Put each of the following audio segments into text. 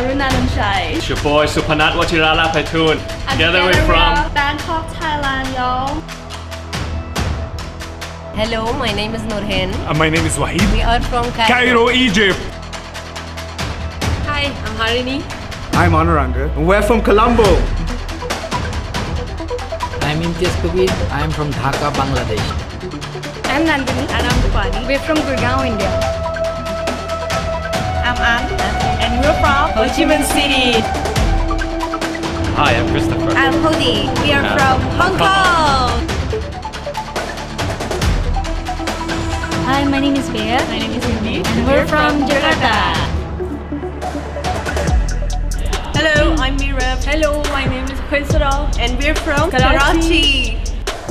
Arunananchai. It's your boy Supanat Wachirala Paitoon. Together we're from Bangkok, Thailand, y'all. Hello, my name is Nurhen. My name is Wahid. We are from Cairo, Egypt. Hi, I'm Harini. I'm Anuranga. We're from Colombo. I'm Imtiaz Kabir. I'm from Dhaka, Bangladesh. I'm Nandini. And I'm Dupani. We're from Gurgaon, India. I'm Ann. And we're from Ho Chi Minh City. Hi, I'm Christopher. I'm Hodi. We are from Hong Kong. Hi, my name is Bea. My name is Hindi. And we're from Jakarta. Hello, I'm Mira. Hello, my name is Khaisara. And we're from Karachi.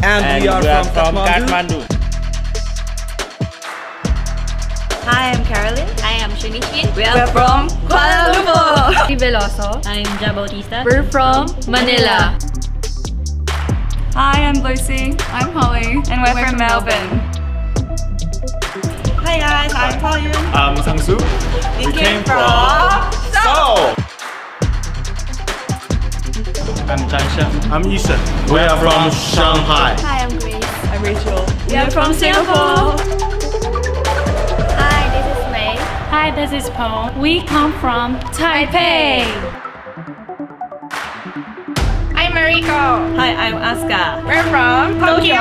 And we are from Kathmandu. Hi, I'm Carolyn. I am Shunichi. We're from Kuala Lumpur. Veloso. I'm Ja Bautista. We're from Manila. Hi, I'm Lucy. I'm Holly. And we're from Melbourne. Hi guys, I'm Taoyun. I'm Sangsu. We came from Seoul. I'm Jansha. I'm Isa. We are from Shanghai. Hi, I'm Grace. I'm Rachel. We are from Singapore. Hi, this is May. Hi, this is Po. We come from Taipei. I'm Mariko. Hi, I'm Asuka. We're from Tokyo.